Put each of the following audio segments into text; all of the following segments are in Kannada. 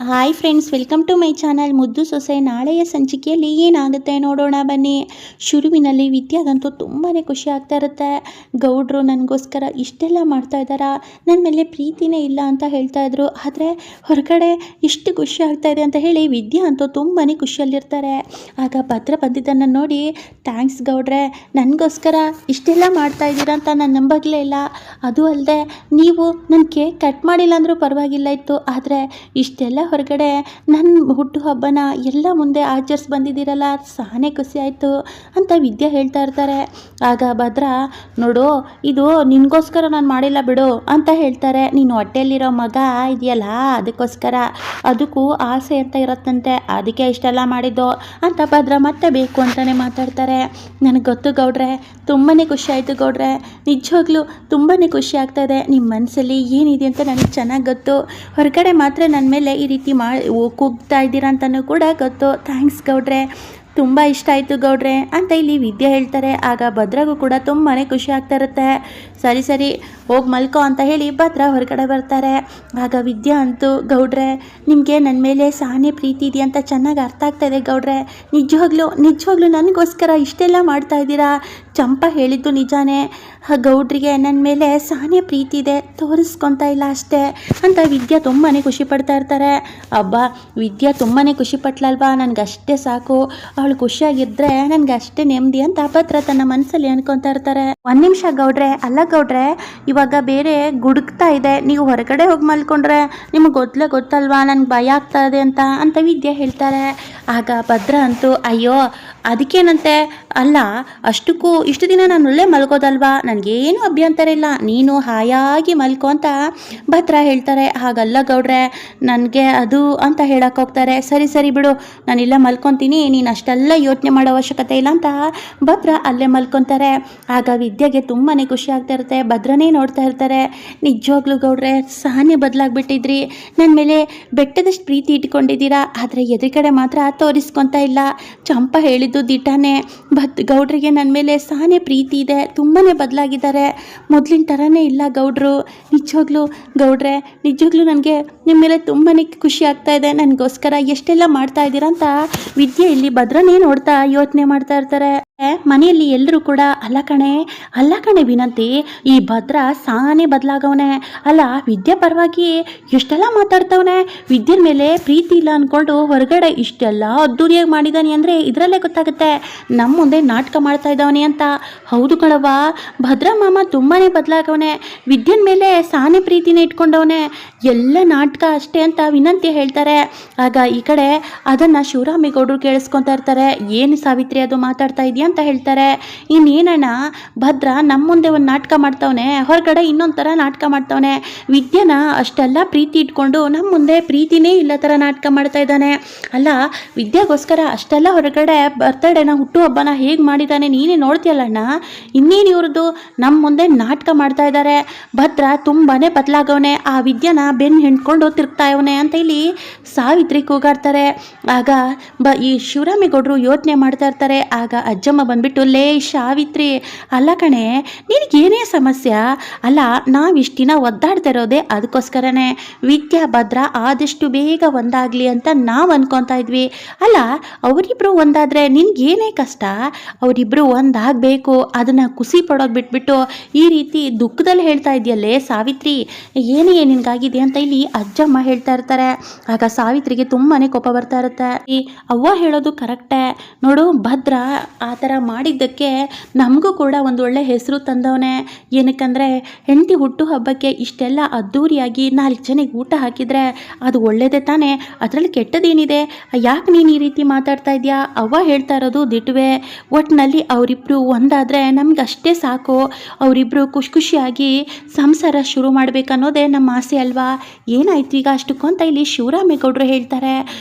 Hi friends, welcome to my channel. ಮುದ್ದು ಸೊಸೆ ನಾಳೆಯ ಸಂಚಿಕೆಯಲ್ಲಿ ಏನಾಗುತ್ತೆ ನೋಡೋಣ ಬನ್ನಿ. ಶುರುವಿನಲ್ಲಿ ವಿದ್ಯಾಗಂತೂ ತುಂಬಾ ಖುಷಿ ಆಗ್ತಾ ಇರುತ್ತೆ. ಗೌಡ್ರು ನನಗೋಸ್ಕರ ಇಷ್ಟೆಲ್ಲ ಮಾಡ್ತಾ ಇದ್ದಾರಾ, ನನ್ನ ಮೇಲೆ ಪ್ರೀತಿನೇ ಇಲ್ಲ ಅಂತ ಹೇಳ್ತಾ ಇದ್ರು, ಆದರೆ ಹೊರಗಡೆ ಇಷ್ಟು ಖುಷಿ ಆಗ್ತಾ ಇದೆ ಅಂತ ಹೇಳಿ ವಿದ್ಯಾ ಅಂತೂ ತುಂಬಾ ಖುಷಿಯಲ್ಲಿರ್ತಾರೆ. ಆಗ ಭದ್ರ ಬಂದಿದ್ದನ್ನು ನೋಡಿ, ಥ್ಯಾಂಕ್ಸ್ ಗೌಡ್ರೆ, ನನಗೋಸ್ಕರ ಇಷ್ಟೆಲ್ಲ ಮಾಡ್ತಾ ಇದ್ದೀರಾ ಅಂತ ನಾನು ನಂಬಾಗಲೇ ಇಲ್ಲ. ಅದು ಅಲ್ಲದೆ ನೀವು ನನ್ನ ಕೇಕ್ ಕಟ್ ಮಾಡಿಲ್ಲ ಅಂದರೂ ಪರವಾಗಿಲ್ಲ ಇತ್ತು, ಆದರೆ ಇಷ್ಟೆಲ್ಲ ಹೊರಗಡೆ ನನ್ನ ಹುಟ್ಟುಹಬ್ಬನ ಎಲ್ಲ ಮುಂದೆ ಆಚರಿಸಿ ಬಂದಿದ್ದೀರಲ್ಲ, ಸಾನೇ ಖುಷಿ ಆಯಿತು ಅಂತ ವಿದ್ಯಾ ಹೇಳ್ತಾ ಇರ್ತಾರೆ. ಆಗ ಭದ್ರ, ನೋಡು ಇದು ನಿನಗೋಸ್ಕರ ನಾನು ಮಾಡಿಲ್ಲ ಬಿಡು ಅಂತ ಹೇಳ್ತಾರೆ. ನೀನು ಹೊಟ್ಟೆಯಲ್ಲಿರೋ ಮಗ ಇದೆಯಲ್ಲ ಅದಕ್ಕೋಸ್ಕರ, ಅದಕ್ಕೂ ಆಸೆ ಅಂತ ಇರುತ್ತಂತೆ, ಅದಕ್ಕೆ ಇಷ್ಟೆಲ್ಲ ಮಾಡಿದ್ದು ಅಂತ ಭದ್ರ ಮತ್ತೆ ಬೇಕು ಅಂತಲೇ ಮಾತಾಡ್ತಾರೆ. ನನಗೆ ಗೊತ್ತು ಗೌಡ್ರೆ, ತುಂಬಾ ಖುಷಿ ಆಯಿತು ಗೌಡ್ರೆ, ನಿಜವಾಗ್ಲೂ ತುಂಬಾ ಖುಷಿ ಆಗ್ತಾಯಿದೆ. ನಿಮ್ಮ ಮನಸ್ಸಲ್ಲಿ ಏನಿದೆ ಅಂತ ನನಗೆ ಚೆನ್ನಾಗಿ ಗೊತ್ತು. ಹೊರಗಡೆ ಮಾತ್ರ ನನ್ನ ಮೇಲೆ ಈ ರೀತಿ ಕೂಗ್ತಾ ಇದ್ದೀರಾ ಅಂತಲೂ ಕೂಡ ಗೊತ್ತು. ಥ್ಯಾಂಕ್ಸ್ ಗೌಡ್ರೆ, ತುಂಬ ಇಷ್ಟ ಆಯಿತು ಗೌಡ್ರೆ ಅಂತ ಇಲ್ಲಿ ವಿದ್ಯೆ ಹೇಳ್ತಾರೆ. ಆಗ ಭದ್ರಗೂ ಕೂಡ ತುಂಬಾ ಖುಷಿ ಆಗ್ತಾ ಇರುತ್ತೆ. ಸರಿ ಸರಿ ಹೋಗಿ ಮಲ್ಕೋ ಅಂತ ಹೇಳಿ ಭದ್ರ ಹೊರಗಡೆ ಬರ್ತಾರೆ. ಆಗ ವಿದ್ಯಾ ಅಂತೂ, ಗೌಡ್ರೆ ನಿಮಗೆ ನನ್ನ ಮೇಲೆ ಸಾನೇ ಪ್ರೀತಿ ಇದೆಯಾ ಅಂತ ಚೆನ್ನಾಗಿ ಅರ್ಥ ಆಗ್ತಾಯಿದೆ ಗೌಡ್ರೆ, ನಿಜವಾಗ್ಲೂ ನನಗೋಸ್ಕರ ಇಷ್ಟೆಲ್ಲ ಮಾಡ್ತಾ ಇದ್ದೀರಾ. ಚಂಪಾ ಹೇಳಿದ್ದು ನಿಜಾನೇ, ಗೌಡ್ರಿಗೆ ನನ್ನ ಮೇಲೆ ಸಾನೇ ಪ್ರೀತಿ ಇದೆ, ತೋರಿಸ್ಕೊತಾ ಇಲ್ಲ ಅಷ್ಟೇ ಅಂತ ವಿದ್ಯಾ ತುಂಬಾ ಖುಷಿ ಪಡ್ತಾ ಇರ್ತಾರೆ. ಅಬ್ಬಾ, ವಿದ್ಯಾ ತುಂಬಾ ಖುಷಿ ಪಟ್ಲಲ್ವಾ, ನನಗಷ್ಟೇ ಸಾಕು, ಅವಳು ಖುಷಿಯಾಗಿದ್ದರೆ ನನಗೆ ಅಷ್ಟೇ ನೆಮ್ಮದಿ ಅಂತ ಭದ್ರ ತನ್ನ ಮನಸ್ಸಲ್ಲಿ ಅನ್ಕೊತಾ ಇರ್ತಾರೆ. ಒಂದು ನಿಮಿಷ ಗೌಡ್ರೆ, ಅಲ್ಲ ಗೌಡ್ರೆ, ಇವಾಗ ಬೇರೆ ಗುಡುಕ್ತಾ ಇದೆ, ನೀವು ಹೊರಗಡೆ ಹೋಗಿ ಮಲ್ಕೊಂಡ್ರೆ ನಿಮಗೆ ಗೊತ್ತಲ್ವಾ, ನನಗೆ ಭಯ ಆಗ್ತಾ ಇದೆ ಅಂತ ವಿದ್ಯೆ ಹೇಳ್ತಾರೆ. ಆಗ ಭದ್ರ ಅಂತೂ, ಅಯ್ಯೋ ಅದಕ್ಕೇನಂತೆ, ಅಲ್ಲ ಅಷ್ಟಕ್ಕೂ ಇಷ್ಟು ದಿನ ನಾನು ಒಳ್ಳೆ ಮಲ್ಕೋದಲ್ವಾ, ನನಗೇನು ಅಭ್ಯಂತರ ಇಲ್ಲ, ನೀನು ಹಾಯಾಗಿ ಮಲ್ಕೋ ಅಂತ ಭದ್ರ ಹೇಳ್ತಾರೆ. ಹಾಗಲ್ಲ ಗೌಡ್ರೆ, ನನಗೆ ಅದು ಅಂತ ಹೇಳಕ್ಕೆ ಹೋಗ್ತಾರೆ. ಸರಿ ಸರಿ ಬಿಡು, ನಾನಿಲ್ಲ ಮಲ್ಕೊತೀನಿ, ನೀನು ಅಷ್ಟೆಲ್ಲ ಯೋಚನೆ ಮಾಡೋ ಅವಶ್ಯಕತೆ ಇಲ್ಲ ಅಂತ ಭದ್ರ ಅಲ್ಲೇ ಮಲ್ಕೊತಾರೆ. ಆಗ ವಿದ್ಯೆಗೆ ತುಂಬಾ ಖುಷಿ ಆಗ್ತಾ ಇರುತ್ತೆ. ಭದ್ರನೇ ನೋಡ್ತಾ ಇರ್ತಾರೆ. ನಿಜವಾಗ್ಲೂ ಗೌಡ್ರೆ, ಸಾನೇ ಬದಲಾಗ್ಬಿಟ್ಟಿದ್ರಿ, ನನ್ನ ಮೇಲೆ ಬೆಟ್ಟದಷ್ಟು ಪ್ರೀತಿ ಇಟ್ಕೊಂಡಿದ್ದೀರಾ, ಆದರೆ ಎದುರುಗಡೆ ಮಾತ್ರ ತೋರಿಸ್ಕೊತಾ ಇಲ್ಲ. ಚಂಪಾ ಹೇಳಿದ್ದು ದಿಟಾನೆ, ಗೌಡ್ರಿಗೆ ನನ್ನ ಮೇಲೆ ಸಾನೇ ಪ್ರೀತಿ ಇದೆ, ತುಂಬಾ ಬದಲಾಗಿದ್ದಾರೆ, ಮೊದಲಿನ ಥರನೇ ಇಲ್ಲ ಗೌಡ್ರು. ನಿಜವಾಗ್ಲೂ ಗೌಡ್ರೆ, ನಿಜವಾಗ್ಲೂ ನನಗೆ ನಿಮ್ಮ ಮೇಲೆ ತುಂಬಾ ಖುಷಿ ಆಗ್ತಾ ಇದೆ, ನನಗೋಸ್ಕರ ಎಷ್ಟೆಲ್ಲ ಮಾಡ್ತಾ ಇದ್ದೀರಾ ಅಂತ ವಿದ್ಯೆ ಇಲ್ಲಿ ಭದ್ರನೇ ನೋಡ್ತಾ ಯೋಚನೆ ಮಾಡ್ತಾ ಇರ್ತಾರೆ. ಮನೆಯಲ್ಲಿ ಎಲ್ಲರೂ ಕೂಡ, ಅಲ್ಲ ಕಣೆ ವಿನಂತಿ, ಈ ಭದ್ರ ಸಾನೇ ಬದಲಾಗವನೆ, ಅಲ್ಲ ವಿದ್ಯೆ ಪರವಾಗಿ ಎಷ್ಟೆಲ್ಲ ಮಾತಾಡ್ತವನೆ, ವಿದ್ಯೆ ಮೇಲೆ ಪ್ರೀತಿ ಇಲ್ಲ ಅಂದ್ಕೊಂಡು ಹೊರಗಡೆ ಇಷ್ಟೆಲ್ಲ ಅದ್ದೂರಿಯಾಗಿ ಮಾಡಿದಾನೆ ಅಂದರೆ ಇದರಲ್ಲೇ ಗೊತ್ತಾಗುತ್ತೆ ನಮ್ಮ ಮುಂದೆ ನಾಟಕ ಮಾಡ್ತಾ ಇದ್ದವನೇ ಅಂತ. ಹೌದು ಕಣವ್ವ, ಭದ್ರ ಮಾಮ ತುಂಬಾ ಬದಲಾಗವನೆ, ವಿದ್ಯೆ ಮೇಲೆ ಸಾನೇ ಪ್ರೀತಿನೇ ಇಟ್ಕೊಂಡವನೆ, ಎಲ್ಲ ನಾಟಕ ಅಷ್ಟೇ ಅಂತ ವಿನಂತಿ ಹೇಳ್ತಾರೆ. ಆಗ ಈ ಕಡೆ ಅದನ್ನು ಶಿವರಾಮೇಗೌಡರು ಕೇಳಿಸ್ಕೊತಾ ಇರ್ತಾರೆ. ಏನು ಸಾವಿತ್ರಿ ಅದು ಮಾತಾಡ್ತಾ ಇದೆಯಾ ಅಂತ ಹೇಳ್ತಾರೆ. ಇನ್ನೇನಣ್ಣ, ಭದ್ರ ನಮ್ಮ ಮುಂದೆ ಒಂದು ನಾಟಕ ಮಾಡ್ತವನೆ, ಹೊರಗಡೆ ಇನ್ನೊಂದು ಥರ ನಾಟಕ ಮಾಡ್ತವನೆ, ವಿದ್ಯೆನ ಅಷ್ಟೆಲ್ಲ ಪ್ರೀತಿ ಇಟ್ಕೊಂಡು ನಮ್ಮ ಮುಂದೆ ಪ್ರೀತಿನೇ ಇಲ್ಲ ಥರ ನಾಟಕ ಮಾಡ್ತಾ ಇದ್ದಾನೆ. ಅಲ್ಲ ವಿದ್ಯಾಗೋಸ್ಕರ ಅಷ್ಟೆಲ್ಲ ಹೊರಗಡೆ ಬರ್ತಡೇನ ಹುಟ್ಟುಹಬ್ಬನ ಹೇಗೆ ಮಾಡಿದ್ದಾನೆ ನೀನೇ ನೋಡ್ತೀಯಲ್ಲಣ್ಣ, ಇನ್ನೇನು ಇವ್ರದ್ದು ನಮ್ಮ ಮುಂದೆ ನಾಟಕ ಮಾಡ್ತಾ ಇದ್ದಾರೆ. ಭದ್ರ ತುಂಬಾ ಬದಲಾಗವನೆ, ಆ ವಿದ್ಯೆನ ಬೆನ್ನು ಹಿಂಡ್ಕೊಂಡು ತಿರುಗ್ತಾ ಇವನೆ ಅಂತ ಇಲ್ಲಿ ಸಾವಿತ್ರಿ ಕೂಗಾಡ್ತಾರೆ. ಆಗ ಈ ಶಿವರಾಮೇಗೌಡರು ಯೋಚನೆ ಮಾಡ್ತಾ ಇರ್ತಾರೆ. ಆಗ ಅಜ್ಜಮ್ಮ ಬಂದ್ಬಿಟ್ಟು, ಲೇ ಸಾವಿತ್ರಿ, ಅಲ್ಲ ಕಣೆ ನಿನಗೇನೇ ಸಮಸ್ಯೆ, ಅಲ್ಲ ನಾವಿಷ್ಟು ದಿನ ಒದ್ದಾಡ್ತಾ ಇರೋದೆ ಅದಕ್ಕೋಸ್ಕರನೇ, ವಿದ್ಯಾ ಭದ್ರ ಆದಷ್ಟು ಬೇಗ ಒಂದಾಗಲಿ ಅಂತ ನಾವು ಅನ್ಕೊತಾ ಇದ್ವಿ, ಅಲ್ಲ ಅವರಿಬ್ಬರು ಒಂದಾದರೆ ನಿನಗೇನೇ ಕಷ್ಟ, ಅವರಿಬ್ಬರು ಒಂದಾಗಬೇಕು, ಅದನ್ನು ಖುಷಿ ಪಡೋದು ಬಿಟ್ಬಿಟ್ಟು ಈ ರೀತಿ ದುಃಖದಲ್ಲಿ ಹೇಳ್ತಾ ಇದೆಯಲ್ಲೇ ಸಾವಿತ್ರಿ, ಏನೇ ನಿನಗಾಗಿದೆ ಅಂತ ಇಲ್ಲಿ ಅಜ್ಜಮ್ಮ ಹೇಳ್ತಾ ಇರ್ತಾರೆ. ಆಗ ಸಾವಿತ್ರಿಗೆ ತುಂಬಾ ಕೋಪ ಬರ್ತಾ ಇರುತ್ತೆ. ಈ ಅವ್ವ ಹೇಳೋದು ಕರೆಕ್ಟೇ ನೋಡು, ಭದ್ರ ಆ ಥರ ಮಾಡಿದ್ದಕ್ಕೆ ನಮಗೂ ಕೂಡ ಒಂದು ಒಳ್ಳೆ ಹೆಸರು ತಂದವನೇ. ಏನಕ್ಕಂದರೆ ಹೆಂಡತಿ ಹುಟ್ಟು ಹಬ್ಬಕ್ಕೆ ಇಷ್ಟೆಲ್ಲ ಅದ್ಧೂರಿಯಾಗಿ 4 ಜನಕ್ಕೆ ಊಟ ಹಾಕಿದರೆ ಅದು ಒಳ್ಳೇದೇ ತಾನೇ, ಅದರಲ್ಲಿ ಕೆಟ್ಟದೇನಿದೆ, ಯಾಕೆ ನೀನು ಈ ರೀತಿ ಮಾತಾಡ್ತಾ ಇದೆಯಾ, ಅವ್ವ ಹೇಳ್ತಾ ಇರೋದು ದಿಟ್ಟುವೆ, ಒಟ್ಟಿನಲ್ಲಿ ಅವರಿಬ್ಬರು ಒಂದಾದರೆ ನಮ್ಗೆ ಅಷ್ಟೇ ಸಾಕು, ಅವರಿಬ್ಬರು ಖುಷಿಯಾಗಿ ಸಂಸಾರ ಶುರು ಮಾಡಬೇಕನ್ನೋದೇ ನಮ್ಮ ಆಸೆ ಅಲ್ವಾ, ಏನಾಯ್ತು ಈಗ ಅಷ್ಟಕ್ಕೂ ಅಂತ ಇಲ್ಲಿ ಶಿವರಾಮೇಗೌಡರು ಹೇಳ್ತಾರೆ.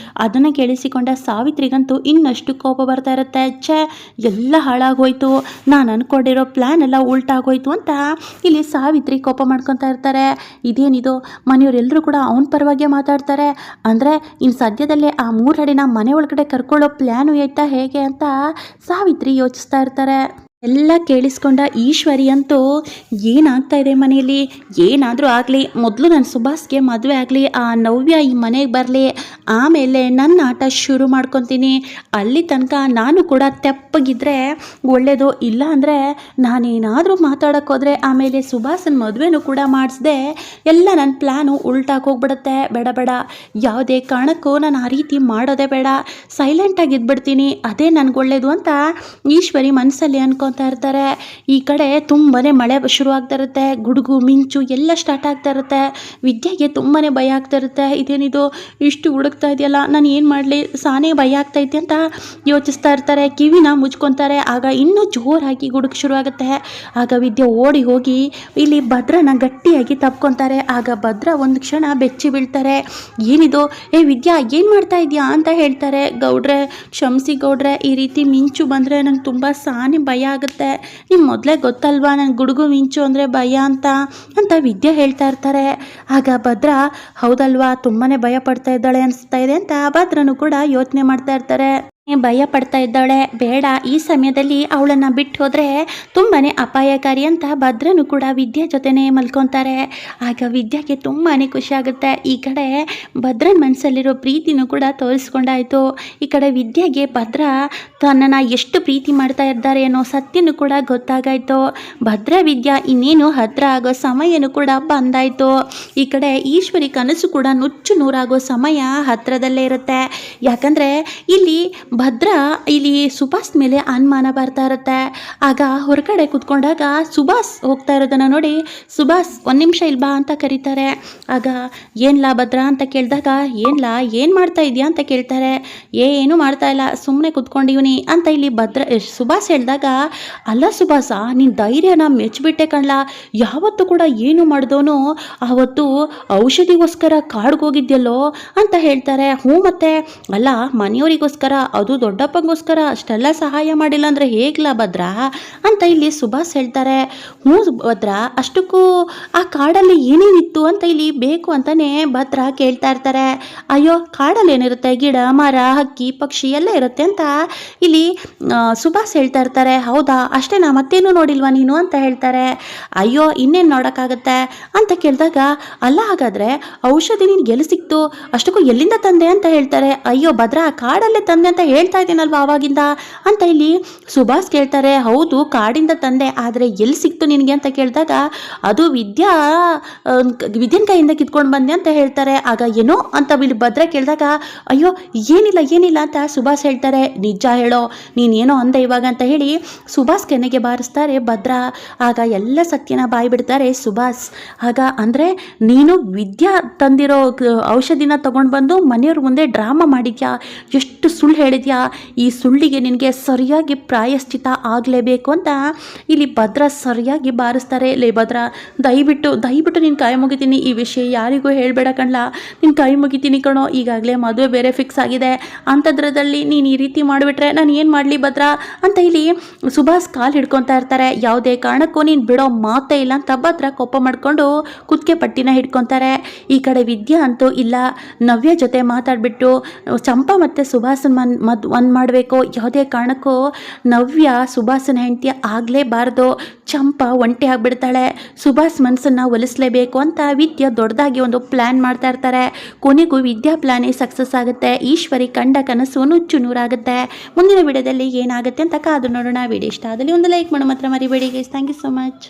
ಅದನ್ನು ಕೇಳಿಸಿಕೊಂಡ ಸಾವಿತ್ರಿಗಂತೂ ಇನ್ನಷ್ಟು ಕೋಪ ಬರ್ತಾ ಇರುತ್ತೆ. ಎಲ್ಲ ಹಾಳಾಗೋಯ್ತು, ನಾನು ಅಂದ್ಕೊಂಡಿರೋ ಪ್ಲ್ಯಾನ್ ಎಲ್ಲ ಉಲ್ಟಾಗೋಯ್ತು ಅಂತ ಇಲ್ಲಿ ಸಾವಿತ್ರಿ ಕೋಪ ಮಾಡ್ಕೊತಾ ಇರ್ತಾರೆ. ಇದೇನಿದು, ಮನೆಯವರೆಲ್ಲರೂ ಕೂಡ ಅವನ ಪರವಾಗಿ ಮಾತಾಡ್ತಾರೆ ಅಂದರೆ ಇನ್ನು ಸದ್ಯದಲ್ಲೇ ಆ 3 ಅಡಿನ ಮನೆ ಒಳಗಡೆ ಕರ್ಕೊಳ್ಳೋ ಪ್ಲ್ಯಾನು ಐತಾ ಹೇಗೆ ಅಂತ ಸಾವಿತ್ರಿ ಯೋಚಿಸ್ತಾ ಇರ್ತಾರೆ. ಎಲ್ಲ ಕೇಳಿಸ್ಕೊಂಡ ಈಶ್ವರಿ ಅಂತೂ ಏನಾಗ್ತಾ ಇದೆ ಮನೆಯಲ್ಲಿ, ಏನಾದರೂ ಆಗಲಿ, ಮೊದಲು ನನ್ನ ಸುಭಾಸ್ಗೆ ಮದುವೆ ಆಗಲಿ, ಆ ನವ್ಯ ಈ ಮನೆಗೆ ಬರಲಿ, ಆಮೇಲೆ ನನ್ನ ಆಟ ಶುರು ಮಾಡ್ಕೊತೀನಿ. ಅಲ್ಲಿ ತನಕ ನಾನು ಕೂಡ ತೆಪ್ಪಗಿದ್ರೆ ಒಳ್ಳೆಯದು. ಇಲ್ಲ ಅಂದರೆ ನಾನೇನಾದರೂ ಮಾತಾಡೋಕ್ಕೆ ಹೋದರೆ ಆಮೇಲೆ ಸುಭಾಸನ ಮದುವೆನೂ ಕೂಡ ಮಾಡಿಸ್ದೆ ಎಲ್ಲ ನನ್ನ ಪ್ಲ್ಯಾನು ಉಲ್ಟಾಗಿ ಹೋಗ್ಬಿಡುತ್ತೆ. ಬೇಡ ಬೇಡ, ಯಾವುದೇ ಕಾರಣಕ್ಕೂ ನಾನು ಆ ರೀತಿ ಮಾಡೋದೇ ಬೇಡ, ಸೈಲೆಂಟಾಗಿ ಇದ್ಬಿಡ್ತೀನಿ, ಅದೇ ನನಗೆ ಒಳ್ಳೆಯದು ಅಂತ ಈಶ್ವರಿ ಮನಸ್ಸಲ್ಲಿ ಅನ್ಕೊತಾ ಇರ್ತಾರೆ. ಈ ಕಡೆ ತುಂಬಾ ಮಳೆ ಶುರು ಆಗ್ತಾ ಇರುತ್ತೆ, ಗುಡುಗು ಮಿಂಚು ಎಲ್ಲ ಸ್ಟಾರ್ಟ್ ಆಗ್ತಾ ಇರುತ್ತೆ. ವಿದ್ಯೆಗೆ ತುಂಬಾ ಭಯ ಆಗ್ತಾ ಇರುತ್ತೆ. ಇದೇನಿದು ಇಷ್ಟು ಹುಡುಕ್ತಾ ಇದೆಯಲ್ಲ, ನಾನು ಏನು ಮಾಡಲಿ, ಸಾನೇ ಭಯ ಆಗ್ತೈತೆ ಅಂತ ಯೋಚಿಸ್ತಾ ಇರ್ತಾರೆ. ಕಿವಿನ ಮುಚ್ಕೊತಾರೆ. ಆಗ ಇನ್ನೂ ಜೋರಾಗಿ ಗುಡುಗು ಶುರು ಆಗುತ್ತೆ. ಆಗ ವಿದ್ಯೆ ಓಡಿ ಹೋಗಿ ಇಲ್ಲಿ ಭದ್ರನ ಗಟ್ಟಿಯಾಗಿ ತಪ್ಕೊತಾರೆ. ಆಗ ಭದ್ರ ಒಂದು ಕ್ಷಣ ಬೆಚ್ಚಿ ಬೀಳ್ತಾರೆ. ಏನಿದು, ಏ ವಿದ್ಯಾ ಏನು ಮಾಡ್ತಾ ಇದೆಯಾ ಅಂತ ಹೇಳ್ತಾರೆ. ಗೌಡ್ರೆ ಕ್ಷಮಿಸಿ ಗೌಡ್ರೆ, ಈ ರೀತಿ ಮಿಂಚು ಬಂದರೆ ನಂಗೆ ತುಂಬ ಸಾನೇ ಭಯ ಆಗುತ್ತೆ, ನಿಮ್ಮ ಮೊದಲೇ ಗೊತ್ತಲ್ವಾ ನಂಗೆ ಗುಡುಗು ಮಿಂಚು ಅಂದರೆ ಭಯ ಅಂತ ವಿದ್ಯೆ ಹೇಳ್ತಾ ಇರ್ತಾರೆ. ಆಗ ಭದ್ರ ಹೌದಲ್ವಾ, ತುಂಬಾ ಭಯ ಪಡ್ತಾ ಇದ್ದಾಳೆ ಅನಿಸ್ತಾ ಇದೆ ಅಂತ ಭದ್ರನು ಕೂಡ ಯೋಚನೆ ಮಾಡ್ತಾ ಇರ್ತಾರೆ. ಭಯ ಪಡ್ತಾ ಇದ್ದಾಳೆ, ಬೇಡ, ಈ ಸಮಯದಲ್ಲಿ ಅವಳನ್ನು ಬಿಟ್ಟು ಹೋದರೆ ತುಂಬಾ ಅಪಾಯಕಾರಿ ಅಂತ ಭದ್ರನು ಕೂಡ ವಿದ್ಯೆ ಜೊತೆನೇ ಮಲ್ಕೊತಾರೆ. ಆಗ ವಿದ್ಯೆಗೆ ತುಂಬಾ ಖುಷಿ ಆಗುತ್ತೆ. ಈ ಕಡೆ ಭದ್ರನ ಮನಸ್ಸಲ್ಲಿರೋ ಪ್ರೀತಿನೂ ಕೂಡ ತೋರಿಸ್ಕೊಂಡಾಯಿತು. ಈ ಕಡೆ ವಿದ್ಯೆಗೆ ಭದ್ರ ತನ್ನನ್ನು ಎಷ್ಟು ಪ್ರೀತಿ ಮಾಡ್ತಾ ಇದ್ದಾರೆ ಅನ್ನೋ ಸತ್ಯನೂ ಕೂಡ ಗೊತ್ತಾಗಾಯಿತು. ಭದ್ರ ವಿದ್ಯಾ ಇನ್ನೇನು ಹತ್ರ ಆಗೋ ಸಮಯನೂ ಕೂಡ ಬಂದಾಯಿತು. ಈ ಕಡೆ ಈಶ್ವರಿ ಕನಸು ಕೂಡ ನುಚ್ಚು ನೂರಾಗೋ ಸಮಯ ಹತ್ತಿರದಲ್ಲೇ ಇರುತ್ತೆ. ಯಾಕಂದರೆ ಇಲ್ಲಿ ಸುಭಾಸ್ ಮೇಲೆ ಅನುಮಾನ ಬರ್ತಾ ಇರುತ್ತೆ. ಆಗ ಹೊರಗಡೆ ಕೂತ್ಕೊಂಡಾಗ ಸುಭಾಸ್ ಹೋಗ್ತಾ ಇರೋದನ್ನು ನೋಡಿ ಸುಭಾಸ್ ಒಂದು ನಿಮಿಷ ಇಲ್ಲಿ ಬಾ ಅಂತ ಕರೀತಾರೆ. ಆಗ ಏನ್ಲಾ ಭದ್ರ ಅಂತ ಕೇಳಿದಾಗ ಏನ್ಲಾ ಏನು ಮಾಡ್ತಾ ಇದೆಯಾ ಅಂತ ಕೇಳ್ತಾರೆ. ಏನು ಮಾಡ್ತಾ ಇಲ್ಲ, ಸುಮ್ಮನೆ ಕೂತ್ಕೊಂಡಿವ್ನಿ ಅಂತ ಇಲ್ಲಿ ಸುಭಾಸ್ ಹೇಳಿದಾಗ, ಅಲ್ಲ ಸುಭಾಸ, ನಿನ್ನ ಧೈರ್ಯನ ಮೆಚ್ಚಿಬಿಟ್ಟೆ ಕಣ್ಲಾ, ಯಾವತ್ತೂ ಕೂಡ ಏನು ಮಾಡಿದವನು ಆವತ್ತು ಔಷಧಿಗೋಸ್ಕರ ಕಾಡ್ಗೆ ಹೋಗಿದ್ಯಲ್ಲೋ ಅಂತ ಹೇಳ್ತಾರೆ. ಹ್ಞೂ ಮತ್ತೆ, ಅಲ್ಲ ಮನೆಯವರಿಗೋಸ್ಕರ, ಅದು ದೊಡ್ಡಪ್ಪಂಗೋಸ್ಕರ ಅಷ್ಟೆಲ್ಲ ಸಹಾಯ ಮಾಡಿಲ್ಲ ಅಂದರೆ ಹೇಗ್ಲಾ ಭದ್ರ ಅಂತ ಇಲ್ಲಿ ಸುಭಾಸ್ ಹೇಳ್ತಾರೆ. ಹ್ಞೂ ಭದ್ರ, ಅಷ್ಟಕ್ಕೂ ಆ ಕಾಡಲ್ಲಿ ಏನೇನಿತ್ತು ಅಂತ ಇಲ್ಲಿ ಬೇಕು ಅಂತಾನೆ ಭದ್ರ ಕೇಳ್ತಾ ಇರ್ತಾರೆ. ಅಯ್ಯೋ, ಕಾಡಲ್ಲಿ ಏನಿರುತ್ತೆ, ಗಿಡ ಮರ ಹಕ್ಕಿ ಪಕ್ಷಿ ಎಲ್ಲ ಇರುತ್ತೆ ಅಂತ ಇಲ್ಲಿ ಸುಭಾಸ್ ಹೇಳ್ತಾ ಇರ್ತಾರೆ. ಹೌದಾ, ಅಷ್ಟೇನಾ, ಮತ್ತೇನು ನೋಡಿಲ್ವಾ ನೀನು ಅಂತ ಹೇಳ್ತಾರೆ. ಅಯ್ಯೋ, ಇನ್ನೇನು ನೋಡೋಕ್ಕಾಗತ್ತೆ ಅಂತ ಕೇಳಿದಾಗ, ಅಲ್ಲ ಹಾಗಾದರೆ ಔಷಧಿ ನೀನು ಎಲ್ಲಿ ಸಿಕ್ತು, ಅಷ್ಟಕ್ಕೂ ಎಲ್ಲಿಂದ ತಂದೆ ಅಂತ ಹೇಳ್ತಾರೆ. ಅಯ್ಯೋ ಭದ್ರ, ಕಾಡಲ್ಲೇ ತಂದೆ ಅಂತ ಹೇಳ್ತಾ ಇದ್ದೀನಲ್ವ ಆವಾಗಿಂದ ಅಂತ ಇಲ್ಲಿ ಸುಭಾಸ್ ಕೇಳ್ತಾರೆ. ಹೌದು, ಕಾಡಿಂದ ತಂದೆ, ಆದರೆ ಎಲ್ಲಿ ಸಿಕ್ತು ನಿನಗೆ ಅಂತ ಕೇಳಿದಾಗ, ಅದು ವಿದ್ಯನ್ ಕೈಯಿಂದ ಕಿತ್ಕೊಂಡು ಬಂದೆ ಅಂತ ಹೇಳ್ತಾರೆ. ಆಗ ಏನೋ ಅಂತ ಇಲ್ಲಿ ಭದ್ರ ಕೇಳಿದಾಗ, ಅಯ್ಯೋ ಏನಿಲ್ಲ ಅಂತ ಸುಭಾಸ್ ಹೇಳ್ತಾರೆ. ನಿಜ ಹೇಳೋ, ನೀನೇನೋ ಅಂದೆ ಇವಾಗ ಅಂತ ಹೇಳಿ ಸುಭಾಸ್ ಕೆನ್ನೆಗೆ ಬಾರಿಸ್ತಾರೆ ಭದ್ರ. ಆಗ ಎಲ್ಲ ಸತ್ಯನ ಬಾಯಿ ಬಿಡ್ತಾರೆ ಸುಭಾಸ್. ಆಗ ಅಂದರೆ ನೀನು ವಿದ್ಯಾ ತಂದಿರೋ ಔಷಧಿನ ತಗೊಂಡು ಬಂದು ಮನೆಯವ್ರ ಮುಂದೆ ಡ್ರಾಮಾ ಮಾಡಿದ್ಯಾ, ಎಷ್ಟು ಸುಳ್ಳು ಹೇಳಿದ್ಯಾ, ಈ ಸುಳ್ಳಿಗೆ ನಿನಗೆ ಸರಿಯಾಗಿ ಪ್ರಾಯಶ್ಚಿತ ಆಗಲೇಬೇಕು ಅಂತ ಇಲ್ಲಿ ಭದ್ರ ಸರಿಯಾಗಿ ಬಾರಿಸ್ತಾರೆ. ಲೇ ಭದ್ರ, ದಯವಿಟ್ಟು ನಿನ್ನ ಕೈ ಮುಗಿತೀನಿ, ಈ ವಿಷಯ ಯಾರಿಗೂ ಹೇಳಬೇಡ ಕಣ್ಲಾ, ನಿನ್ನ ಕೈ ಮುಗಿತೀನಿ ಕಣೋ, ಈಗಾಗಲೇ ಮದುವೆ ಬೇರೆ ಫಿಕ್ಸ್ ಆಗಿದೆ, ಅಂಥದ್ರದಲ್ಲಿ ನೀನು ಈ ರೀತಿ ಮಾಡಿಬಿಟ್ರೆ ನಾನು ಏನು ಮಾಡಲಿ ಭದ್ರ ಅಂತ ಇಲ್ಲಿ ಸುಭಾಸ್ ಕಾಲು ಹಿಡ್ಕೊತಾ ಇರ್ತಾರೆ. ಯಾವುದೇ ಕಾರಣಕ್ಕೂ ನೀನು ಬಿಡೋ ಮಾತೇ ಇಲ್ಲ ಅಂತ ಭದ್ರ ಕೋಪ ಮಾಡಿಕೊಂಡು ಕುತ್ತಿಗೆ ಪಟ್ಟಿನ ಹಿಡ್ಕೊತಾರೆ. ಈ ಕಡೆ ವಿದ್ಯಾ ಅಂತೂ ಇಲ್ಲ, ನವ್ಯ ಜೊತೆ ಮಾತಾಡಿಬಿಟ್ಟು ಚಂಪಾ ಮತ್ತು ಸುಭಾಸನ ಒಂದು ಮಾಡಬೇಕು, ಯಾವುದೇ ಕಾರಣಕ್ಕೂ ನವ್ಯ ಸುಭಾಸನ ಹೆಂಡತಿ ಆಗಲೇಬಾರ್ದು, ಚಂಪಾ ಒಂಟಿ ಆಗಿಬಿಡ್ತಾಳೆ, ಸುಭಾಸ್ ಮನಸ್ಸನ್ನು ಒಲಿಸಲೇಬೇಕು ಅಂತ ವಿದ್ಯಾ ದೊಡ್ಡದಾಗಿ ಒಂದು ಪ್ಲ್ಯಾನ್ ಮಾಡ್ತಾ ಇರ್ತಾರೆ. ಕೊನೆಗೂ ವಿದ್ಯಾ ಪ್ಲ್ಯಾನೇ ಸಕ್ಸಸ್ ಆಗುತ್ತೆ. ಈಶ್ವರಿ ಕಂಡ ಕನಸು ನುಚ್ಚು ನೂರಾಗುತ್ತೆ. ಮುಂದಿನ ವಿಡಿಯೋದಲ್ಲಿ ಏನಾಗುತ್ತೆ ಅಂತ ಕಾದು ನೋಡೋಣ. ವಿಡಿಯೋ ಇಷ್ಟ ಆದಲ್ಲಿ ಒಂದು ಲೈಕ್ ಮಾಡೋ ಮಾತ್ರ ಮರಿಬೇಡಿ guys. Thank you so much.